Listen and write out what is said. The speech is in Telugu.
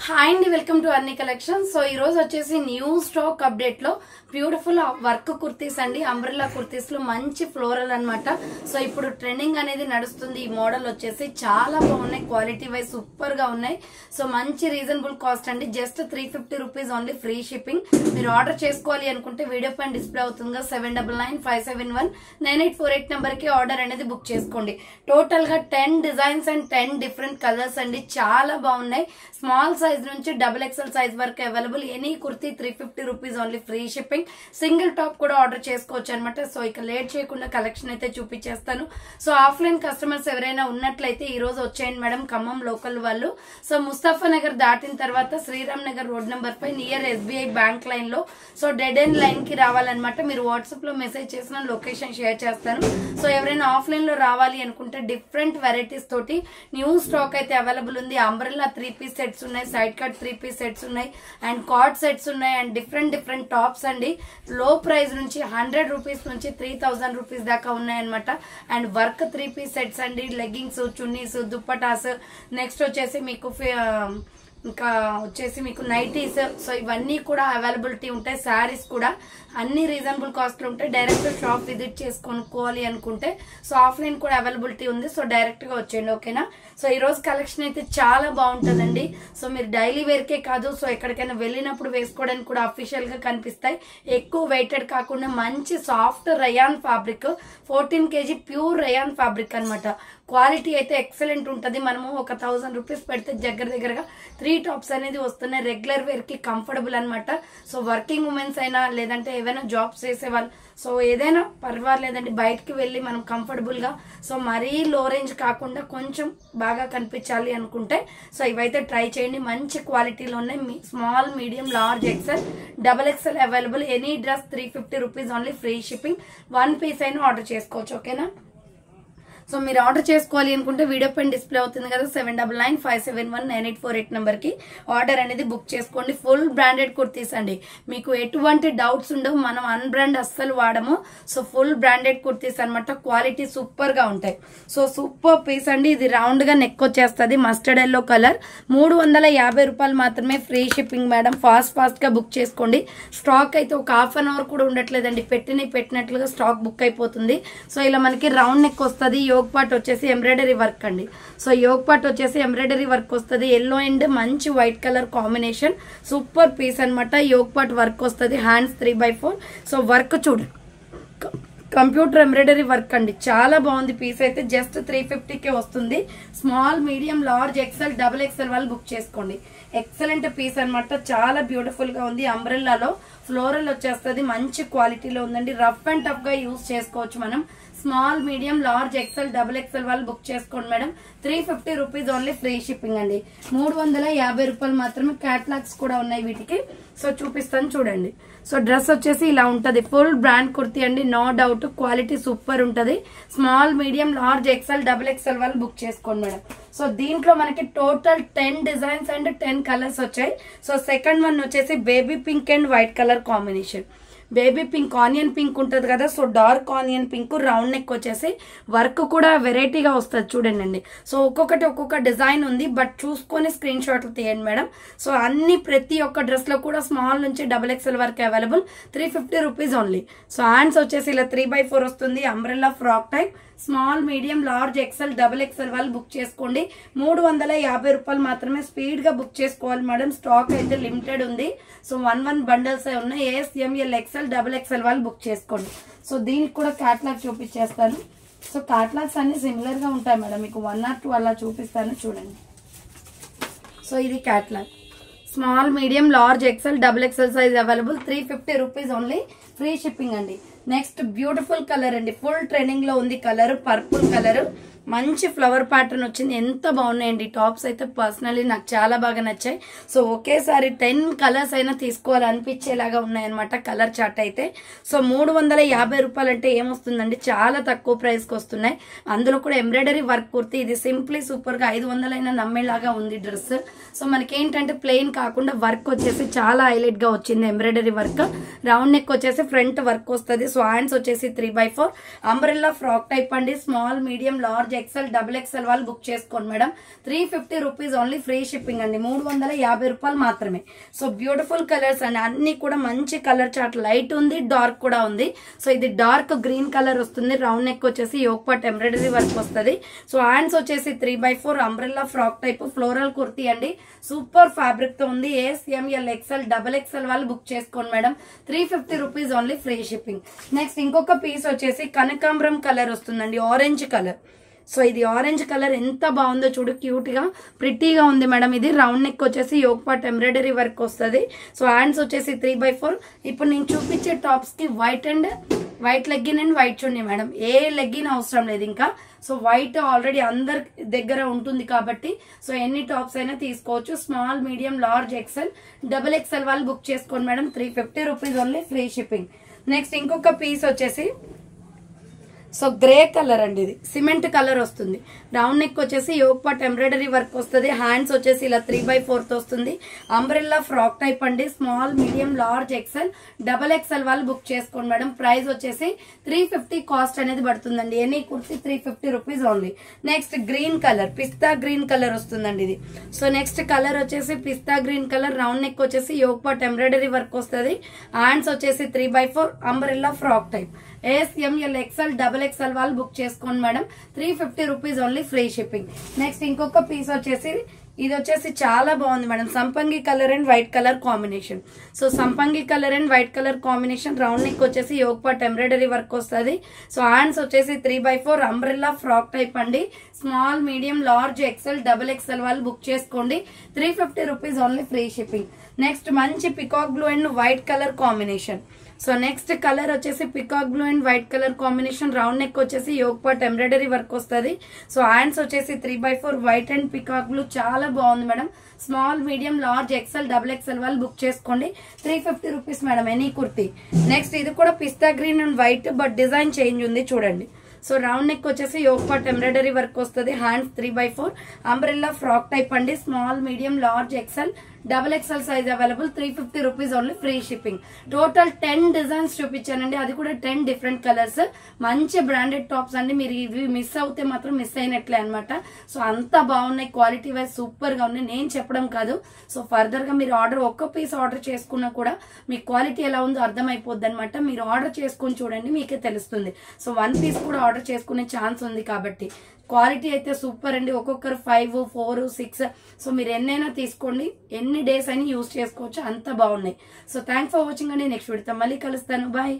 హాయ్ అండి, వెల్కమ్ టు అన్ని కలెక్షన్. సో ఈ రోజు వచ్చేసి న్యూ స్టాక్ అప్డేట్ లో బ్యూటిఫుల్ వర్క్ కుర్తీస్ అండి, అంబ్రెల్లా కుర్తీస్ లో మంచి ఫ్లోరల్ అన్నమాట. సో ఇప్పుడు ట్రెండింగ్ అనేది నడుస్తుంది. ఈ మోడల్ వచ్చేసి చాలా బాగున్నాయి, క్వాలిటీ వైజ్ సూపర్ గా ఉన్నాయి. సో మంచి రీజనబుల్ కాస్ట్ అండి, just 350 rupees only, free shipping. మీరు ఆర్డర్ చేసుకోవాలి అనుకుంటే వీడియో పైన డిస్ప్లే అవుతుందిగా 7995719848 నెంబర్ కి ఆర్డర్ అనేది బుక్ చేసుకోండి. టోటల్ గా 10 డిజైన్స్ అండ్ 10 డిఫరెంట్ కలర్స్ అండి, చాలా బాగున్నాయి. స్మాల్ సైజ్ నుంచి XXL సైజ్ వరకు available. Any kurti 350 rupees only, free shipping. Single top కూడా ఆర్డర్ చేసుకోవచ్చు అనమాట. సో ఇక లేట్ చేయకుండా కలెక్షన్ అయితే చూపించేస్తాను. సో ఆఫ్లైన్ కస్టమర్స్ ఎవరైనా ఉన్నట్లయితే ఈ రోజు వచ్చేయండి మేడం, ఖమ్మం లోకల్ వాళ్ళు. సో ముస్తఫా నగర్ దాటిన తర్వాత Sriram Nagar road number 5 near SBI bank line లో, సో డెడ్ ఎండ్ లైన్ కి రావాలన్నమాట. మీరు వాట్సాప్ లో మెసేజ్ చేసిన లొకేషన్ షేర్ చేస్తాను. సో ఎవరైనా ఆఫ్లైన్ లో రావాలి అనుకుంటే డిఫరెంట్ వెరైటీస్ తోటి న్యూ స్టాక్ అయితే అవైలబుల్ ఉంది. అంబ్రెల్లా 3 పీస్ సెట్స్ ఉన్నాయి, సైడ్ కట్ 3 పీస్ సెట్స్ ఉన్నాయి, అండ్ కార్డ్ సెట్స్ ఉన్నాయి, అండ్ డిఫరెంట్ టాప్స్ అండి. లో ప్రైస్ నుంచి 100 రూపీస్ నుంచి 3000 రూపీస్ దాకా ఉన్నాయన్నమాట. అండ్ వర్క్ 3 పీస్ సెట్స్ అండి, లెగ్గింగ్స్, చున్నీస్, దుప్పటాస్, నెక్స్ట్ వచ్చేసి మీకు ఇంకా వచ్చేసి మీకు నైటీస్. సో ఇవన్నీ కూడా అవైలబిలిటీ ఉంటాయి. శారీస్ కూడా అన్ని రీజనబుల్ కాస్ట్ లో ఉంటాయి. డైరెక్ట్ షాప్ విజిట్ చేసి కొనుక్కోవాలి అనుకుంటే సో ఆఫ్లైన్ కూడా అవైలబిలిటీ ఉంది. సో డైరెక్ట్ గా వచ్చేయండి, ఓకేనా. సో ఈ రోజు కలెక్షన్ అయితే చాలా బాగుంటుందండి. సో మీరు డైలీ వేర్ కే కాదు, సో ఎక్కడికైనా వెళ్ళినప్పుడు వేసుకోవడానికి కూడా అఫీషియల్ గా కనిపిస్తాయి. ఎక్కువ వెయిటెడ్ కాకుండా మంచి soft rayon fabric, 14 kg pure rayon fabric అనమాట. క్వాలిటీ అయితే ఎక్సలెంట్ ఉంటుంది. మనము ఒక 1000 రూపీస్ పెడితే దగ్గరగా 3 టాప్స్ అనేది వస్తున్నాయి. రెగ్యులర్ వేర్ కి కంఫర్టబుల్ అనమాట. సో వర్కింగ్ ఉమెన్స్ అయినా, లేదంటే ఏవైనా జాబ్స్ చేసే వాళ్ళు, సో ఏదైనా పర్వాలేదండి, బయటకి వెళ్ళి మనం కంఫర్టబుల్ గా, సో మరీ లో రేంజ్ కాకుండా కొంచెం బాగా కనిపించాలి అనుకుంటే సో ఇవైతే ట్రై చేయండి. మంచి క్వాలిటీలో ఉన్నాయి. Small, medium, large, XL, XXL available. Any dress 350 rupees only, free shipping. 1 piece అయినా ఆర్డర్ చేసుకోవచ్చు, ఓకేనా. సో మీరు ఆర్డర్ చేసుకోవాలి అనుకుంటే వీడియో పైన డిస్ప్లే అవుతుంది కదా 7995719848 నెంబర్ కి ఆర్డర్ అనేది బుక్ చేసుకోండి. ఫుల్ బ్రాండెడ్ కుర్తీస్ అండి, మీకు ఎటువంటి డౌట్స్ ఉండవు. మనం అన్బ్రాండ్ అస్సలు వాడము. సో ఫుల్ బ్రాండెడ్ కుర్తీస్ అనమాట. క్వాలిటీ సూపర్ గా ఉంటాయి. సో సూపర్ పీస్ అండి. ఇది రౌండ్ గా నెక్ వచ్చేస్తుంది, మస్టర్డ్ ఎల్లో కలర్. 350 రూపాయలు మాత్రమే, ఫ్రీ షిప్పింగ్ మేడం. ఫాస్ట్ గా బుక్ చేసుకోండి. స్టాక్ అయితే ఒక హాఫ్ అన్ అవర్ కూడా ఉండట్లేదండి, పెట్టినట్లుగా స్టాక్ బుక్ అయిపోతుంది. సో ఇలా మనకి రౌండ్ నెక్ వస్తుంది. యోగ్ పార్ట్ వచ్చేసి ఎంబ్రాయిడరీ వర్క్ అండి. సో యోగ్ పార్ట్ వచ్చేసి ఎంబ్రాయిడరీ వర్క్ వస్తుంది. ఎల్లో అండ్ మంచి white colour combination, super piece అనమాట. యోగ్ పార్ట్ వర్క్ వస్తుంది, హ్యాండ్స్ 3/4. సో వర్క్ చూడండి, కంప్యూటర్ ఎంబ్రాయిడరీ వర్క్ అండి, చాలా బాగుంది. పీస్ అయితే జస్ట్ 350కే వస్తుంది. Small, medium, large, XL, XXL వాళ్ళు బుక్ చేసుకోండి. ఎక్సలెంట్ పీస్ అనమాట, చాలా బ్యూటిఫుల్ గా ఉంది. అంబ్రెల్లాలో ఫ్లోరల్ వచ్చేస్తుంది, మంచి క్వాలిటీలో ఉందండి. రఫ్ అండ్ టఫ్ గా యూజ్ చేసుకోవచ్చు మనం. Small, medium, large, XL, XXL వాళ్ళు బుక్ చేసుకోండి madam. 350 rupees only, free shipping అండి. 350 రూపాయలు మాత్రమే. క్యాటలాగ్స్ కూడా ఉన్నాయి వీటికి, సో చూపిస్తాను చూడండి. సో డ్రెస్ వచ్చేసి ఇలా ఉంటది. ఫుల్ బ్రాండ్ కుర్తీ అండి, నో డౌట్. క్వాలిటీ సూపర్ ఉంటది. Small, medium, large, XL, XXL వాళ్ళు బుక్ చేసుకోండి మేడం. సో దీంట్లో మనకి టోటల్ 10 డిజైన్స్ అండ్ 10 కలర్స్ వచ్చాయి. సో సెకండ్ వన్ వచ్చేసి baby pink and white colour combination. Baby pink, onion pink ఉంటుంది కదా, so dark onion pink, round neck వచ్చేసి వర్క్ కూడా వెరైటీగా వస్తుంది చూడండి. సో ఒక్కొక్క డిజైన్ ఉంది, బట్ చూసుకొని స్క్రీన్ షాట్లు తీయండి మేడం. సో అన్ని ప్రతి ఒక్క డ్రెస్ లో కూడా స్మాల్ నుంచి XXL వరకు available. 350 rupees only. So hands వచ్చేసి ఇలా 3/4 వస్తుంది. Umbrella frock type. Small, medium, large, XL, XXL వాళ్ళు బుక్ చేసుకోండి. 350 రూపాయలు మాత్రమే. స్పీడ్ గా బుక్ చేసుకోవాలి మేడం, స్టాక్ అయితే లిమిటెడ్ ఉంది. సో 1 బండల్స్ ఉన్నాయి. AS, ML, XL, XXL వాళ్ళు బుక్ చేసుకోండి. సో దీనికి కూడా క్యాటలాగ్ చూపించేస్తాను. సో క్యాటలాగ్స్ అన్ని సిమిలర్ గా ఉంటాయి మేడం, మీకు 1 or 2 అలా చూపిస్తాను చూడండి. సో ఇది catalogue. Small, medium, large, XL, XXL size available. 350 rupees only, free shipping అండి. నెక్స్ట్ బ్యూటిఫుల్ కలర్ అండి, ఫుల్ ట్రెండింగ్ లో ఉంది కలర్, పర్పుల్ కలర్. మంచి ఫ్లవర్ ప్యాటర్న్ వచ్చింది, ఎంత బాగున్నాయండి టాప్స్ అయితే. పర్సనలీ నాకు చాలా బాగా నచ్చాయి. సో ఒకేసారి 10 కలర్స్ అయినా తీసుకోవాలనిపించేలాగా ఉన్నాయన్నమాట కలర్ చార్ట్ అయితే. సో 350 రూపాయలు అంటే ఏమొస్తుందండి, చాలా తక్కువ ప్రైస్ కి వస్తున్నాయి. అందులో కూడా ఎంబ్రాయిడరీ వర్క్ కుర్తీ. ఇది సింప్లీ సూపర్ గా 500 అయినా నమ్మేలాగా ఉంది డ్రెస్. సో మనకి ఏంటంటే ప్లెయిన్ కాకుండా వర్క్ వచ్చేసి చాలా హైలైట్ గా వచ్చింది. ఎంబ్రాయిడరీ వర్క్, రౌండ్ నెక్ వచ్చేసి ఫ్రంట్ వర్క్ వస్తుంది. సో హ్యాండ్స్ వచ్చేసి 3/4. అంబ్రెల్లా ఫ్రాక్ టైప్ అండి. Small, medium, large, large XL double XL వాళ్ళు బుక్ చేసుకోండి madam. 350 rupees only, free shipping అండి. 350 రూపాయలు మాత్రమే. సో బ్యూటిఫుల్ కలర్స్ అండి, అన్ని కూడా మంచి కలర్ చార్ట్, లైట్ ఉంది డార్క్ కూడా ఉంది. సో ఇది డార్క్ గ్రీన్ కలర్ వస్తుంది. రౌండ్ నెక్ వచ్చేసి యోక్ పార్ట్ ఎంబ్రాయిడరీ వర్క్ వస్తుంది. సో హ్యాండ్స్ వచ్చేసి 3/4 umbrella frock type floral kurti అండి. సూపర్ ఫ్యాబ్రిక్ తో ఉంది. SML XL డబుల్ ఎక్సెల్ వాళ్ళు బుక్ చేసుకోండి madam. 350 rupees only, free shipping. Next ఇంకొక పీస్ వచ్చేసి కనకాంబరం కలర్ వస్తుందండి, ఆరెంజ్ కలర్. సో ఇది ఆరెంజ్ కలర్ ఎంత బాగుందో చూడు, క్యూట్ గా ప్రిటీగా ఉంది మేడం. ఇది రౌండ్ నెక్ వచ్చేసి యోక్ పార్ట్ ఎంబ్రాయిడరీ వర్క్ వస్తుంది. సో హ్యాండ్స్ వచ్చేసి 3/4. ఇప్పుడు నేను చూపించే టాప్స్ కి white legging and white chunni madam. A legging అవసరం లేదు ఇంకా. సో వైట్ ఆల్రెడీ అందరి దగ్గర ఉంటుంది కాబట్టి సో ఎన్ని టాప్స్ అయినా తీసుకోవచ్చు. Small, medium, large, XL, double XL వాళ్ళు బుక్ చేసుకోండి madam. 350 rupees only, free shipping. Next ఇంకొక పీస్ వచ్చేసి సో గ్రే కలర్ అండి, ఇది సిమెంట్ కలర్ వస్తుంది. రౌండ్ నెక్ వచ్చేసి యోక్ పార్ట్ ఎంబ్రాయిడరీ వర్క్ వస్తుంది. హ్యాండ్స్ వచ్చేసి ఇలా 3/4 వస్తుంది. అంబ్రెల్లా ఫ్రాక్ టైప్ అండి. Small, medium, large, XL, double XL వాళ్ళు బుక్ చేసుకోండి మేడం. ప్రైస్ వచ్చేసి 350 కాస్ట్ అనేది పడుతుందండి. Any kurti 350 rupees only. Next green colour, పిస్తా గ్రీన్ కలర్ వస్తుందండి ఇది. సో నెక్స్ట్ కలర్ వచ్చేసి పిస్తా గ్రీన్ కలర్. రౌండ్ నెక్ వచ్చేసి యోక్ పార్ట్ ఎంబ్రాయిడరీ వర్క్ వస్తుంది. హ్యాండ్స్ వచ్చేసి 3/4 umbrella frock type. SML XL double XL వాళ్ళు బుక్ చేసుకోండి madam. 350 rupees only, free shipping. Next ఇంకొక పీస్ వచ్చేసి ఇది వచ్చేసి చాలా బాగుంది మేడం. సంపంగి colour and white colour combination. So సంపంగి colour and white colour combination. Round neck వచ్చేసి యోక్ పార్ట్ ఎంబ్రాయిడరీ వర్క్ వస్తుంది. సో హ్యాండ్స్ వచ్చేసి 3/4 అంబ్రెల్లా ఫ్రాక్ టైప్ అండి. Small, medium, large, XL, double XL వాళ్ళు బుక్ చేసుకోండి. 350 rupees only, free shipping. Next మంచి peacock blue and white colour combination. So next colour వచ్చేసి peacock blue and white colour combination. Round neck వచ్చేసి యోక్ పార్ట్ ఎంబ్రాయిడరీ వర్క్ వస్తుంది. సో హ్యాండ్స్ వచ్చేసి 3/4 వైట్ అండ్ పికాక్ బ్లూ. చాలా బాగుంది madam. Small, medium, large, XL, double XL వాళ్ళు బుక్ చేసుకోండి. 350 rupees madam any kurti. Next ఇది కూడా పిస్తా green and white, but design change ఉంది చూడండి. సో రౌండ్ నెక్ వచ్చేసి యోక్ పార్ట్ ఎంబ్రాయిడరీ వర్క్ వస్తుంది. హ్యాండ్స్ 3/4 అంబ్రెల్లా ఫ్రాక్ టైప్ అండి. Small, medium, large, XL, double XL size available. 350 rupees only, free shipping. Total 10 designs చూపించానండి, అది కూడా 10 డిఫరెంట్ కలర్స్. మంచి బ్రాండెడ్ టాప్స్ అండి. మీరు ఇవి మిస్ అవుతే మాత్రం మిస్ అయినట్లే అనమాట. సో అంత బాగున్నాయి, క్వాలిటీ వైజ్ సూపర్ గా ఉన్నాయి. నేను చెప్పడం కాదు. సో ఫర్దర్ గా మీరు ఒక్క పీస్ ఆర్డర్ చేసుకున్నా కూడా మీ క్వాలిటీ ఎలా ఉందో అర్థమైపోద్ది అనమాట. మీరు ఆర్డర్ చేసుకుని చూడండి, మీకే తెలుస్తుంది. సో 1 పీస్ కూడా ఆర్డర్ చేసుకునే ఛాన్స్ ఉంది కాబట్టి క్వాలిటీ అయితే సూపర్ అండి. ఒక్కొక్కరు 5, 4, 6. సో మీరు ఎన్నైనా తీసుకోండి, ఎన్ని డేస్ అయినా యూజ్ చేసుకోవచ్చు, అంత బాగున్నాయి. సో థ్యాంక్స్ ఫర్ వాచింగ్ అండి. నెక్స్ట్ వీడియోతో మళ్ళీ కలుస్తాను. బాయ్.